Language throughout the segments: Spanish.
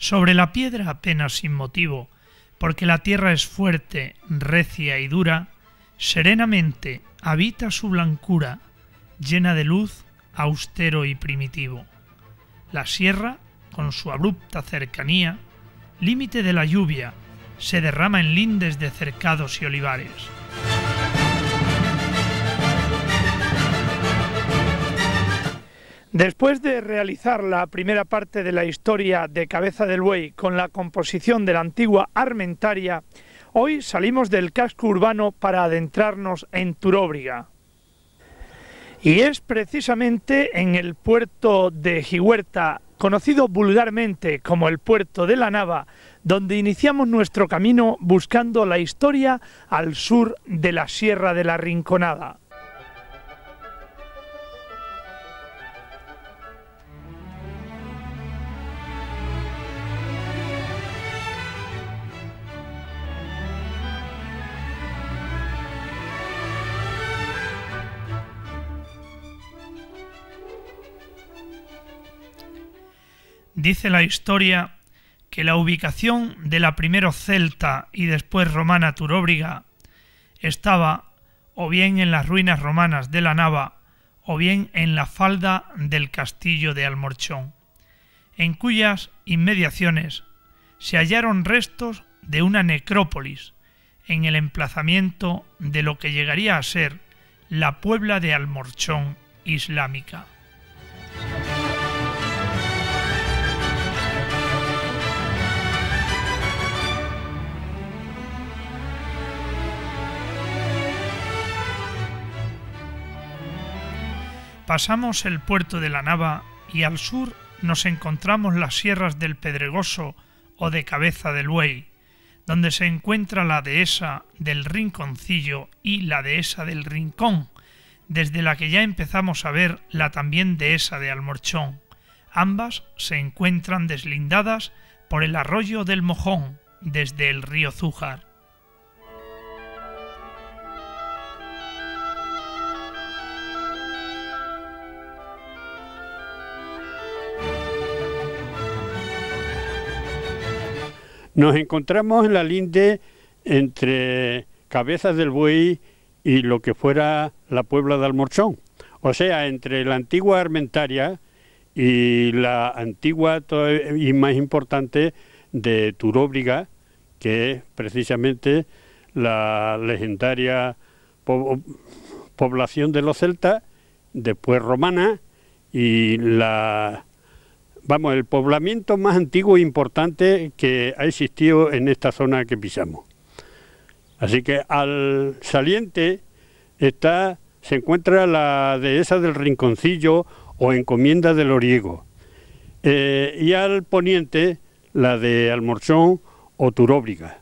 Sobre la piedra apenas sin motivo, porque la tierra es fuerte, recia y dura, serenamente habita su blancura, llena de luz, austero y primitivo. La sierra, con su abrupta cercanía, límite de la lluvia, se derrama en lindes de cercados y olivares. Después de realizar la primera parte de la historia de Cabeza del Buey con la composición de la antigua Armentaria, hoy salimos del casco urbano para adentrarnos en Turóbriga. Y es precisamente en el puerto de Gihuerta, conocido vulgarmente como el puerto de la Nava, donde iniciamos nuestro camino buscando la historia al sur de la Sierra de la Rinconada. Dice la historia que la ubicación de la primero celta y después romana Turóbriga estaba o bien en las ruinas romanas de la Nava o bien en la falda del castillo de Almorchón, en cuyas inmediaciones se hallaron restos de una necrópolis en el emplazamiento de lo que llegaría a ser la Puebla de Almorchón islámica. Pasamos el puerto de la Nava y al sur nos encontramos las sierras del Pedregoso o de Cabeza del Buey, donde se encuentra la dehesa del Rinconcillo y la dehesa del Rincón, desde la que ya empezamos a ver la también dehesa de Almorchón. Ambas se encuentran deslindadas por el arroyo del Mojón, desde el río Zújar. Nos encontramos en la linde entre Cabeza del Buey y lo que fuera la Puebla de Almorchón, o sea, entre la antigua Armentaria y la antigua y más importante de Turóbriga, que es precisamente la legendaria población de los celtas, después romana, y el poblamiento más antiguo e importante que ha existido en esta zona que pisamos. Así que al saliente se encuentra la dehesa del Rinconcillo o encomienda del Oriego, y al poniente la de Almorchón o Turóbriga.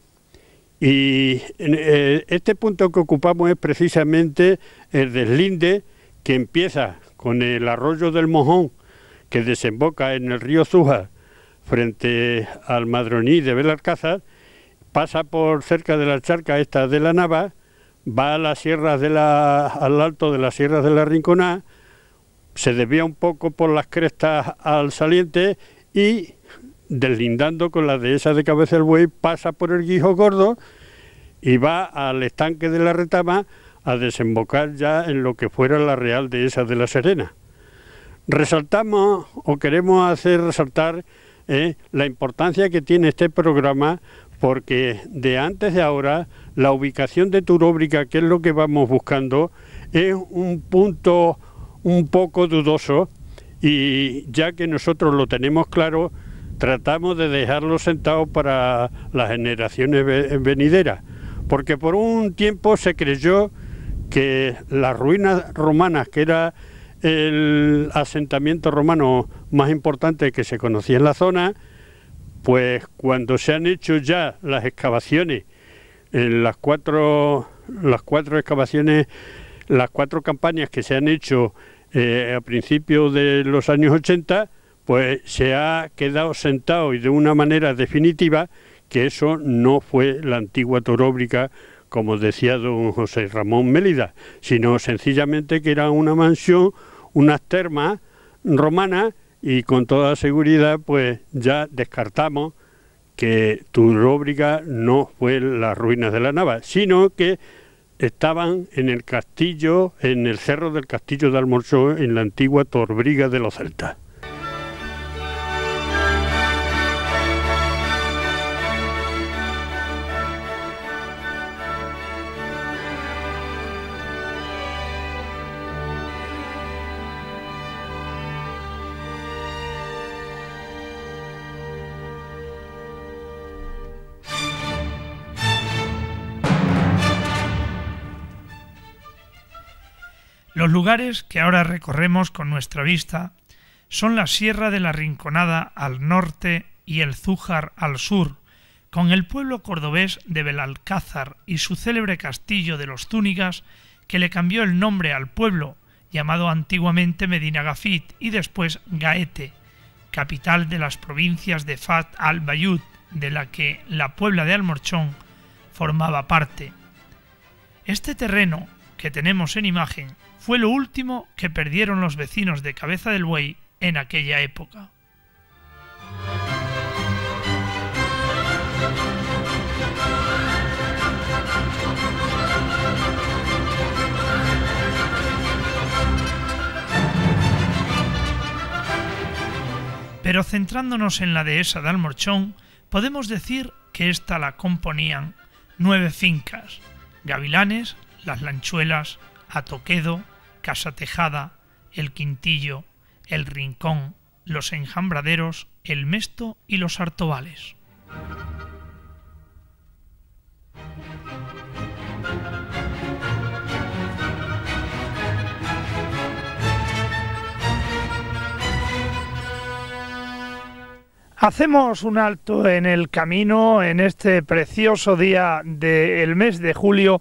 Y este punto que ocupamos es precisamente el deslinde que empieza con el arroyo del Mojón, que desemboca en el río Zújar frente al Madroní de Belalcázar, pasa por cerca de la charca esta de la Nava, va a las sierras al alto de las sierras de la Rinconada, se desvía un poco por las crestas al saliente y, deslindando con la dehesa de Cabeza del Buey, pasa por el Guijo Gordo y va al estanque de la Retama a desembocar ya en lo que fuera la Real Dehesa de la Serena. Resaltamos o queremos hacer resaltar la importancia que tiene este programa, porque de antes de ahora la ubicación de Turóbriga, que es lo que vamos buscando, es un punto un poco dudoso, y ya que nosotros lo tenemos claro, tratamos de dejarlo sentado para las generaciones venideras, porque por un tiempo se creyó que las ruinas romanas, que era el asentamiento romano más importante que se conocía en la zona, pues cuando se han hecho ya las excavaciones, en las cuatro excavaciones, las 4 campañas que se han hecho a principios de los años 80, pues se ha quedado sentado y de una manera definitiva que eso no fue la antigua Turóbriga, como decía don José Ramón Mélida, sino sencillamente que era una mansión, unas termas romanas y con toda seguridad pues ya descartamos que Turóbriga no fue las ruinas de la Nava, sino que estaban en el castillo, en el cerro del castillo de Almorchón, en la antigua Torbriga de los celtas. Los lugares que ahora recorremos con nuestra vista son la Sierra de la Rinconada al norte y el Zújar al sur, con el pueblo cordobés de Belalcázar y su célebre castillo de los Zúñigas, que le cambió el nombre al pueblo, llamado antiguamente Medinagafit y después Gaete, capital de las provincias de Fat al-Bayud, de la que la Puebla de Almorchón formaba parte. Este terreno que tenemos en imagen fue lo último que perdieron los vecinos de Cabeza del Buey en aquella época. Pero centrándonos en la dehesa de Almorchón, podemos decir que ésta la componían 9 fincas: Gavilanes, Las Lanchuelas, Atoquedo, Casa Tejada, El Quintillo, El Rincón, Los Enjambraderos, El Mesto y Los Artobales. Hacemos un alto en el camino en este precioso día del mes de julio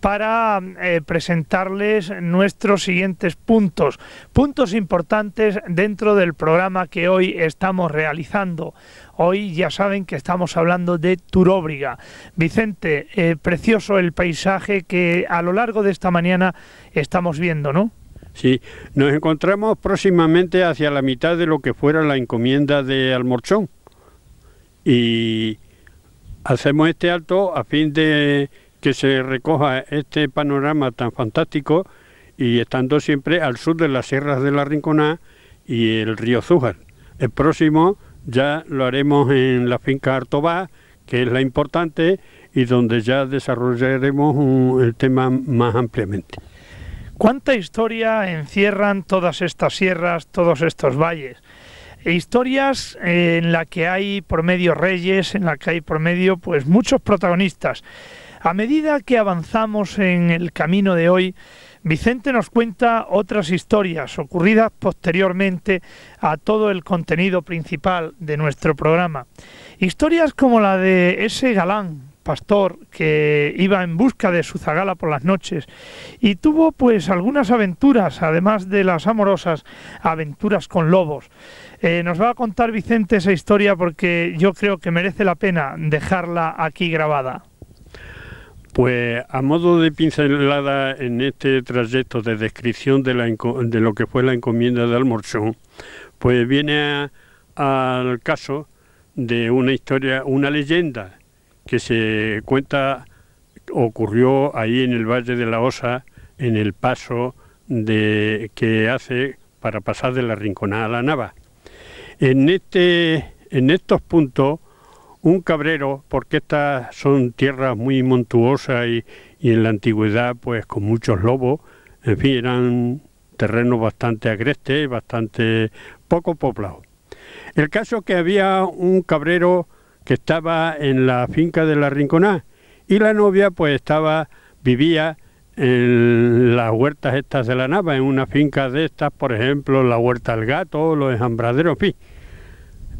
para presentarles nuestros siguientes puntos importantes dentro del programa que hoy estamos realizando. Hoy ya saben que estamos hablando de Turóbriga. Vicente, precioso el paisaje que a lo largo de esta mañana estamos viendo, ¿no? Sí, nos encontramos próximamente hacia la mitad de lo que fuera la encomienda de Almorchón y hacemos este alto a fin de que se recoja este panorama tan fantástico y estando siempre al sur de las sierras de la Rinconada y el río Zújar. El próximo ya lo haremos en la finca Artobá, que es la importante y donde ya desarrollaremos el tema más ampliamente. ¿Cuánta historia encierran todas estas sierras, todos estos valles? Historias en la que hay por medio reyes, en la que hay por medio pues muchos protagonistas. A medida que avanzamos en el camino de hoy, Vicente nos cuenta otras historias ocurridas posteriormente a todo el contenido principal de nuestro programa. Historias como la de ese galán pastor que iba en busca de su zagala por las noches y tuvo pues algunas aventuras, además de las amorosas, aventuras con lobos. Nos va a contar Vicente esa historia porque yo creo que merece la pena dejarla aquí grabada. Pues a modo de pincelada en este trayecto de descripción de lo que fue la encomienda de Almorchón, pues viene al caso de una historia, una leyenda que se cuenta, ocurrió ahí en el Valle de la Osa, en el paso que hace para pasar de la Rinconada a la Nava. En estos puntos, un cabrero, porque estas son tierras muy montuosas y en la antigüedad pues con muchos lobos, en fin, eran terrenos bastante agrestes, bastante poco poblados. El caso que había un cabrero que estaba en la finca de la Rinconada y la novia pues vivía en las huertas estas de la Nava, en una finca de estas, por ejemplo, la Huerta del Gato, los Enjambraderos, en fin.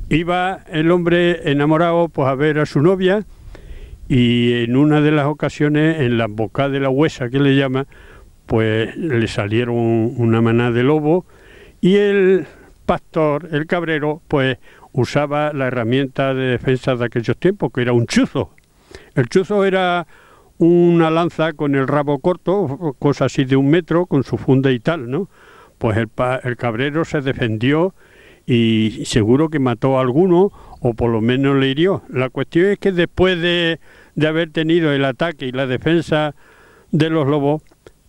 Iba el hombre enamorado pues a ver a su novia y en una de las ocasiones, en la boca de la huesa que le llama, pues le salieron una manada de lobos y el pastor, el cabrero, pues usaba la herramienta de defensa de aquellos tiempos, que era un chuzo. El chuzo era una lanza con el rabo corto, cosa así de 1 metro, con su funda y tal, ¿no? Pues el cabrero se defendió y seguro que mató a alguno o por lo menos le hirió. La cuestión es que después de haber tenido el ataque y la defensa de los lobos,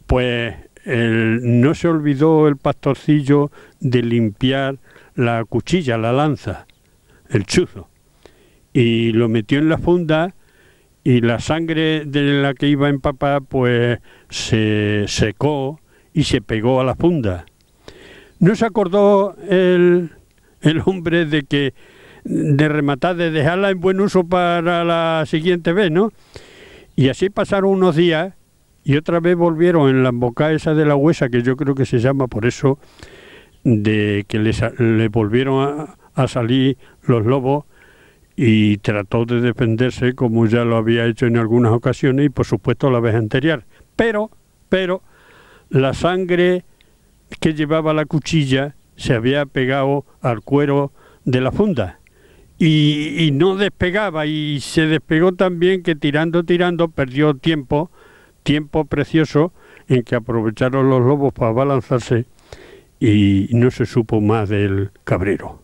pues no se olvidó el pastorcillo de limpiar la cuchilla, la lanza, el chuzo, y lo metió en la funda, y la sangre de la que iba empapada pues se secó y se pegó a la funda. No se acordó el hombre de rematar, de dejarla en buen uso para la siguiente vez, ¿no? Y así pasaron unos días y otra vez volvieron en la embocada esa de la Huesa, que yo creo que se llama por eso, de que le volvieron a salir los lobos, y trató de defenderse como ya lo había hecho en algunas ocasiones y por supuesto la vez anterior. Pero la sangre que llevaba la cuchilla se había pegado al cuero de la funda y no despegaba, y se despegó también que tirando perdió tiempo precioso en que aprovecharon los lobos para abalanzarse y no se supo más del cabrero.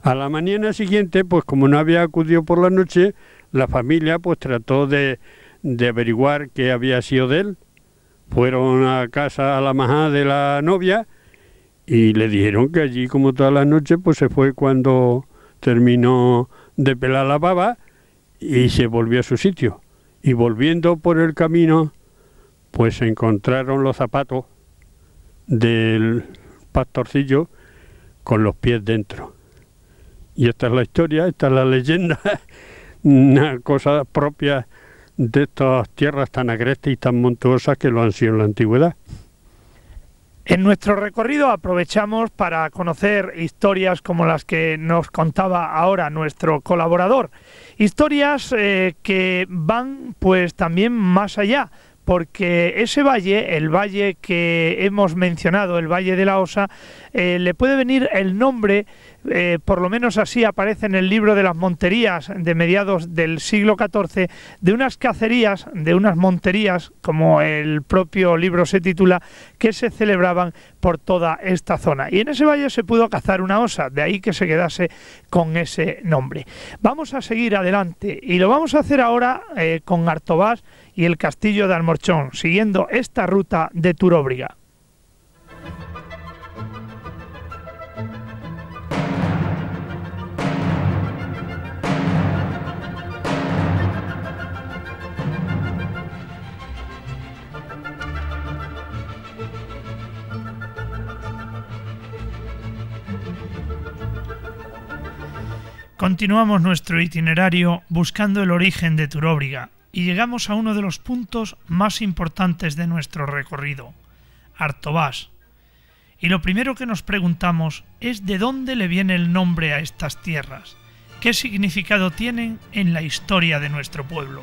A la mañana siguiente, pues como no había acudido por la noche, la familia pues trató de averiguar qué había sido de él. Fueron a casa, a la majada de la novia, y le dijeron que allí, como todas las noches, pues se fue cuando terminó de pelar la baba y se volvió a su sitio. Y volviendo por el camino, pues se encontraron los zapatos del pastorcillo con los pies dentro. Y esta es la historia, esta es la leyenda, una cosa propia de estas tierras tan agrestes y tan montuosas que lo han sido en la antigüedad. En nuestro recorrido aprovechamos para conocer historias como las que nos contaba ahora nuestro colaborador. Historias que van pues también más allá, porque ese valle, el valle que hemos mencionado, el Valle de la Osa, le puede venir el nombre, por lo menos así aparece en el libro de las monterías de mediados del siglo XIV, de unas cacerías, de unas monterías, como el propio libro se titula, que se celebraban por toda esta zona. Y en ese valle se pudo cazar una osa, de ahí que se quedase con ese nombre. Vamos a seguir adelante y lo vamos a hacer ahora con Artobás y el castillo de Almorchón, siguiendo esta ruta de Turóbriga. Continuamos nuestro itinerario buscando el origen de Turóbriga y llegamos a uno de los puntos más importantes de nuestro recorrido, Artobás. Y lo primero que nos preguntamos es de dónde le viene el nombre a estas tierras, qué significado tienen en la historia de nuestro pueblo.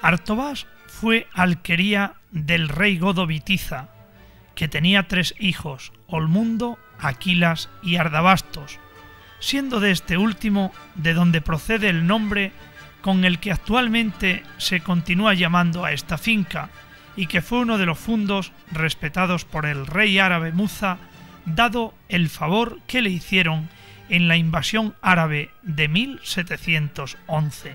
Artobás fue alquería del rey Godo Bitiza, que tenía 3 hijos, Olmundo, Aquilas y Ardabastos, siendo de este último de donde procede el nombre con el que actualmente se continúa llamando a esta finca y que fue uno de los fundos respetados por el rey árabe Muza, dado el favor que le hicieron en la invasión árabe de 1711.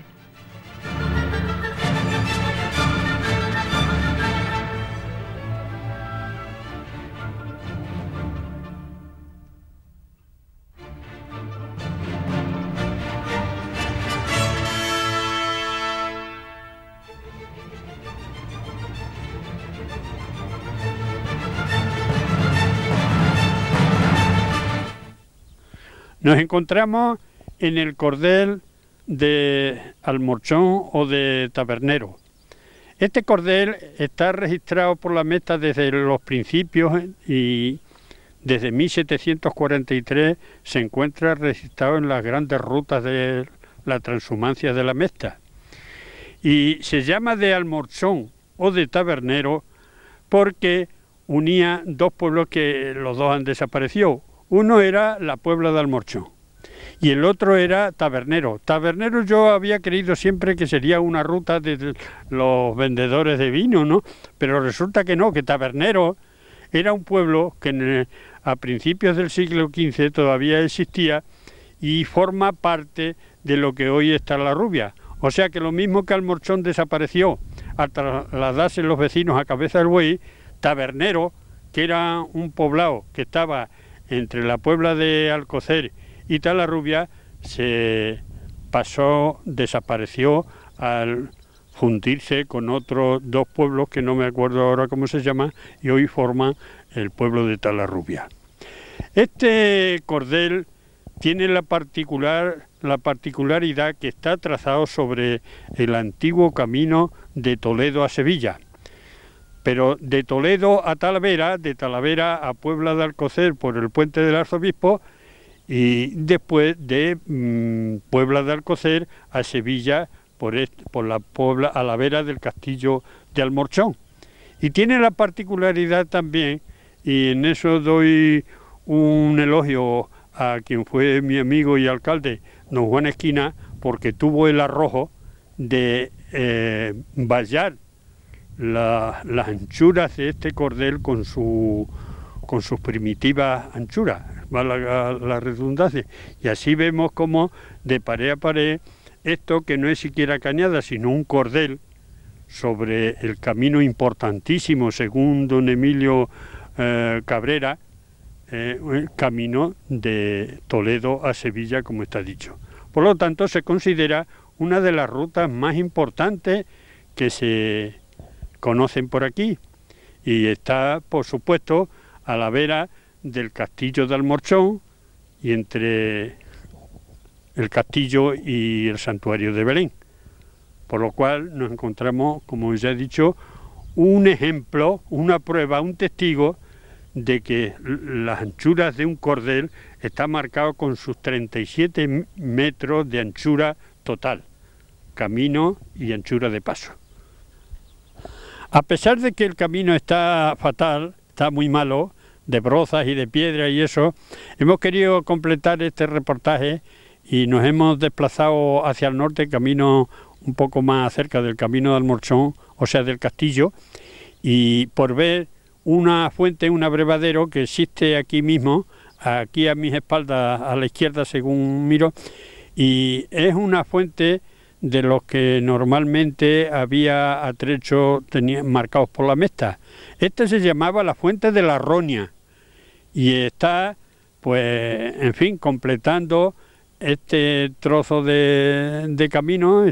Nos encontramos en el cordel de Almorchón o de Tabernero. Este cordel está registrado por la Mesta desde los principios y desde 1743 se encuentra registrado en las grandes rutas de la transhumancia de la Mesta. Y se llama de Almorchón o de Tabernero porque unía dos pueblos que los dos han desaparecido. Uno era la Puebla de Almorchón y el otro era Tabernero. Tabernero yo había creído siempre que sería una ruta de los vendedores de vino, ¿no? Pero resulta que no, que Tabernero era un pueblo que a principios del siglo XV todavía existía y forma parte de lo que hoy está La Rubia. O sea que lo mismo que Almorchón desapareció al trasladarse los vecinos a Cabeza del Buey, Tabernero, que era un poblado que estaba entre la Puebla de Alcocer y Talarrubia, se desapareció al fundirse con otros dos pueblos que no me acuerdo ahora cómo se llaman y hoy forman el pueblo de Talarrubia. Este cordel tiene la particularidad que está trazado sobre el antiguo camino de Toledo a Sevilla, pero de Toledo a Talavera, de Talavera a Puebla de Alcocer por el puente del Arzobispo y después de Puebla de Alcocer a Sevilla por la Puebla a la vera del castillo de Almorchón. Y tiene la particularidad también, y en eso doy un elogio a quien fue mi amigo y alcalde, don Juan Esquina, porque tuvo el arrojo de vallar las anchuras de este cordel con sus primitivas anchuras, valga la redundancia, y así vemos como de pared a pared esto que no es siquiera cañada sino un cordel sobre el camino importantísimo según don Emilio Cabrera, el camino de Toledo a Sevilla, como está dicho. Por lo tanto se considera una de las rutas más importantes que se conocen por aquí y está, por supuesto, a la vera del castillo de Almorchón y entre el castillo y el santuario de Belén, por lo cual nos encontramos, como ya he dicho, un ejemplo, una prueba, un testigo de que las anchuras de un cordel está marcado con sus 37 metros de anchura total, camino y anchura de paso. A pesar de que el camino está fatal, está muy malo, de brozas y de piedra y eso, hemos querido completar este reportaje y nos hemos desplazado hacia el norte, camino un poco más cerca del camino de Almorchón, o sea del castillo, y por ver una fuente, un abrevadero que existe aquí mismo, aquí a mis espaldas, a la izquierda según miro, y es una fuente de los que normalmente había atrechos marcados por la mesta. Este se llamaba la Fuente de la Roña y está, pues, en fin, completando este trozo de camino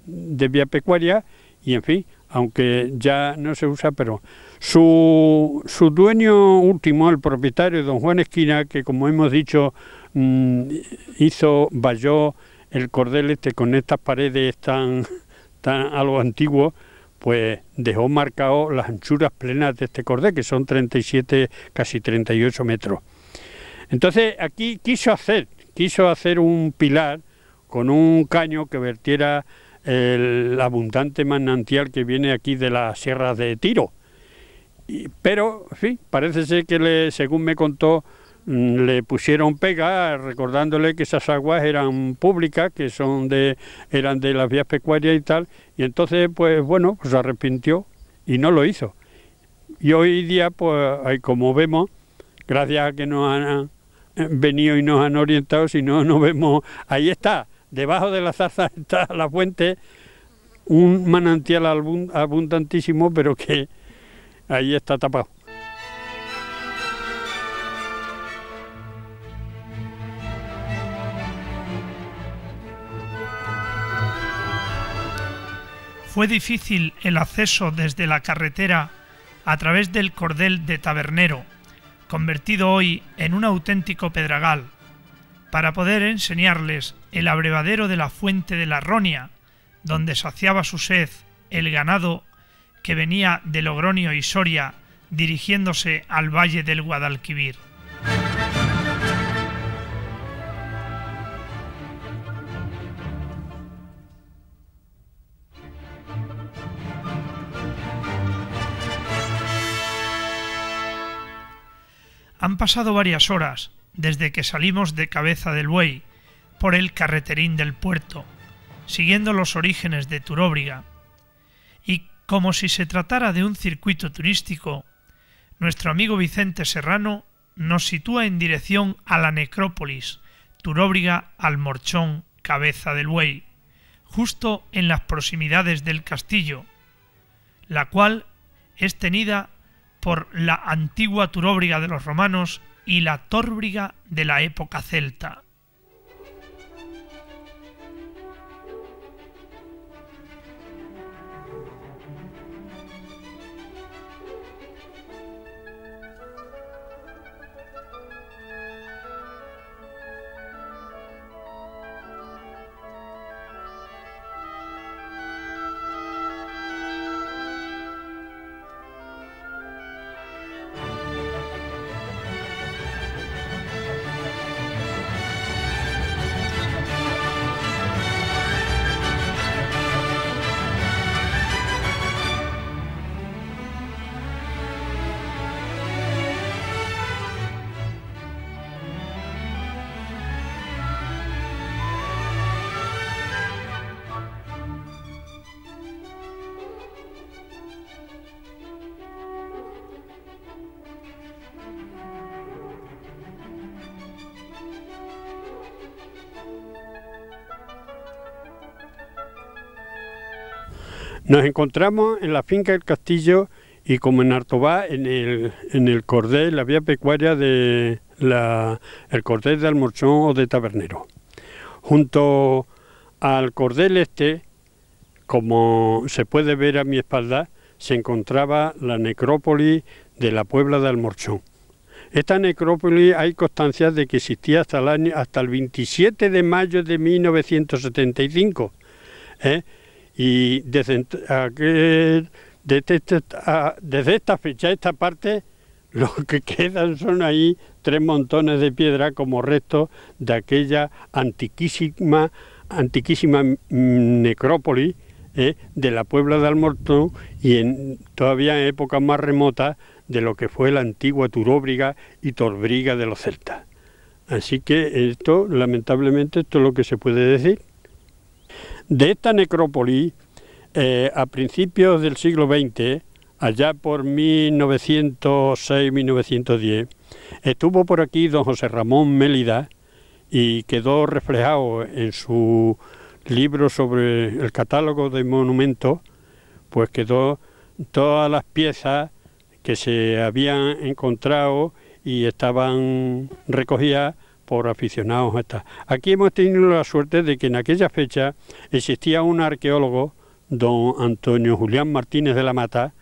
de vía pecuaria y, en fin, aunque ya no se usa, pero su dueño último, el propietario, don Juan Esquina, que como hemos dicho, valló el cordel este con estas paredes tan a lo antiguo, pues dejó marcado las anchuras plenas de este cordel, que son 37, casi 38 metros. Entonces aquí quiso hacer un pilar con un caño que vertiera el abundante manantial que viene aquí de la Sierra de Tiro. Pero, en fin, parece ser que según me contó, le pusieron pega recordándole que esas aguas eran públicas, que eran de las vías pecuarias y tal, y entonces, pues bueno, pues se arrepintió y no lo hizo. Y hoy día, pues como vemos, gracias a que nos han venido y nos han orientado, si no, no vemos, ahí está, debajo de la zarza está la fuente, un manantial abundantísimo, pero que ahí está tapado. Fue difícil el acceso desde la carretera a través del cordel de Tabernero, convertido hoy en un auténtico pedregal, para poder enseñarles el abrevadero de la Fuente de la Roña, donde saciaba su sed el ganado que venía de Logroño y Soria dirigiéndose al valle del Guadalquivir. Han pasado varias horas desde que salimos de Cabeza del Buey por el carreterín del puerto, siguiendo los orígenes de Turóbriga, y como si se tratara de un circuito turístico, nuestro amigo Vicente Serrano nos sitúa en dirección a la necrópolis Turóbriga-Almorchón Cabeza del Buey, justo en las proximidades del castillo, la cual es tenida por la antigua Turóbriga de los romanos y la Tórbriga de la época celta. Nos encontramos en la finca del Castillo y como en Artobá, en el cordel, la vía pecuaria el cordel de Almorchón o de Tabernero. Junto al cordel este, como se puede ver a mi espalda, se encontraba la necrópolis de la Puebla de Almorchón. Esta necrópolis hay constancia de que existía hasta el 27 de mayo de 1975. Y desde esta fecha, esta parte, lo que quedan son ahí 3 montones de piedra como restos de aquella antiquísima necrópolis de la Puebla de Almorchón y todavía en épocas más remotas de lo que fue la antigua Turóbriga y Tórbriga de los celtas. Así que esto, lamentablemente, esto es lo que se puede decir. De esta necrópolis, a principios del siglo XX, allá por 1906-1910, estuvo por aquí don José Ramón Mélida y quedó reflejado en su libro sobre el catálogo de monumentos, pues quedó todas las piezas que se habían encontrado y estaban recogidas por aficionados a estas. Aquí hemos tenido la suerte de que en aquella fecha existía un arqueólogo, don Antonio Julián Martínez de la Mata,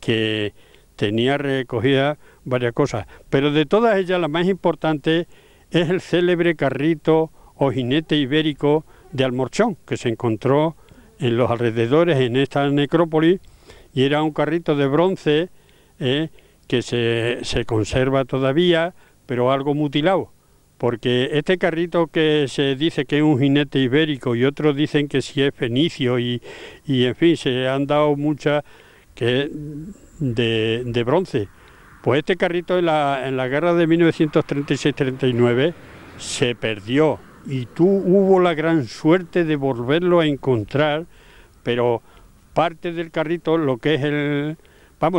que tenía recogidas varias cosas, pero de todas ellas la más importante es el célebre carrito o jinete ibérico de Almorchón, que se encontró en los alrededores en esta necrópolis, y era un carrito de bronce que se conserva todavía, pero algo mutilado, porque este carrito que se dice que es un jinete ibérico y otros dicen que sí es fenicio y en fin, se han dado muchas que de bronce. Pues este carrito en la guerra de 1936-39 se perdió y hubo la gran suerte de volverlo a encontrar, pero parte del carrito, lo que es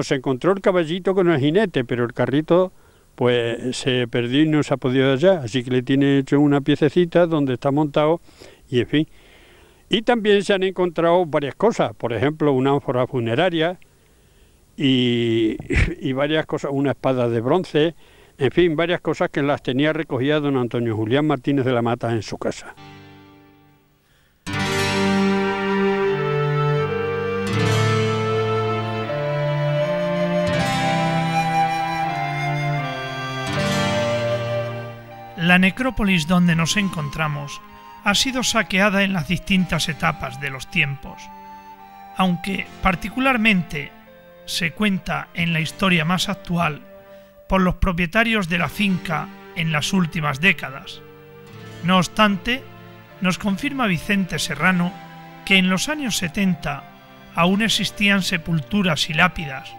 se encontró el caballito con el jinete, pero el carrito pues se perdió y no se ha podido hallar, así que le tiene hecho una piececita donde está montado y en fin. Y también se han encontrado varias cosas, por ejemplo una ánfora funeraria y varias cosas, una espada de bronce, en fin, varias cosas que las tenía recogidas don Antonio Julián Martínez de la Mata en su casa. La necrópolis donde nos encontramos ha sido saqueada en las distintas etapas de los tiempos, aunque particularmente se cuenta en la historia más actual por los propietarios de la finca en las últimas décadas. No obstante, nos confirma Vicente Serrano que en los años 70 aún existían sepulturas y lápidas,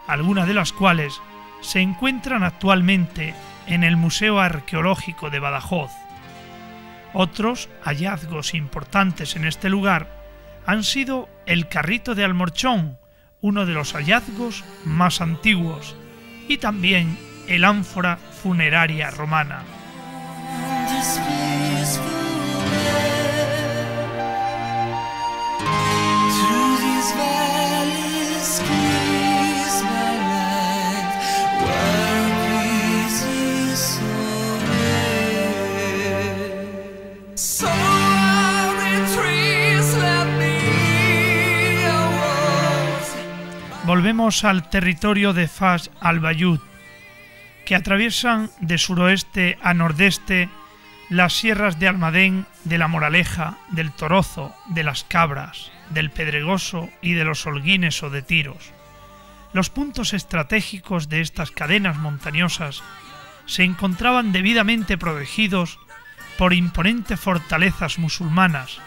algunas de las cuales se encuentran actualmente en el Museo Arqueológico de Badajoz. Otros hallazgos importantes en este lugar han sido el carrito de Almorchón, uno de los hallazgos más antiguos, y también el ánfora funeraria romana. Volvemos al territorio de Fas al-Bayud, que atraviesan de suroeste a nordeste las sierras de Almadén, de la Moraleja, del Torozo, de las Cabras, del Pedregoso y de los Holguines o de Tiros. Los puntos estratégicos de estas cadenas montañosas se encontraban debidamente protegidos por imponentes fortalezas musulmanas,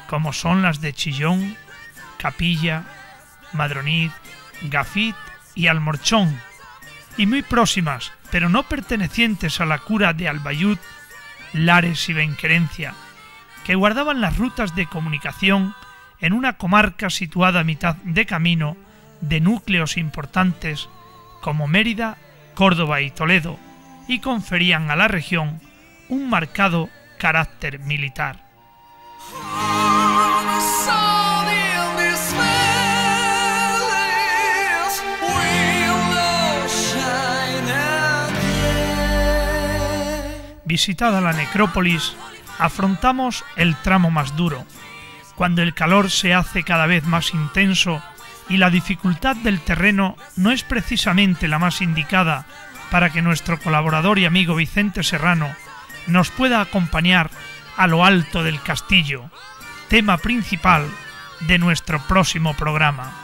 como son las de Chillón, Capilla, Madronid, Gafit y Almorchón, y muy próximas, pero no pertenecientes a la cura de Al-Bayud, Lares y Benquerencia, que guardaban las rutas de comunicación en una comarca situada a mitad de camino de núcleos importantes como Mérida, Córdoba y Toledo, y conferían a la región un marcado carácter militar. Visitada la necrópolis, afrontamos el tramo más duro, cuando el calor se hace cada vez más intenso y la dificultad del terreno no es precisamente la más indicada para que nuestro colaborador y amigo Vicente Serrano nos pueda acompañar a lo alto del castillo, tema principal de nuestro próximo programa.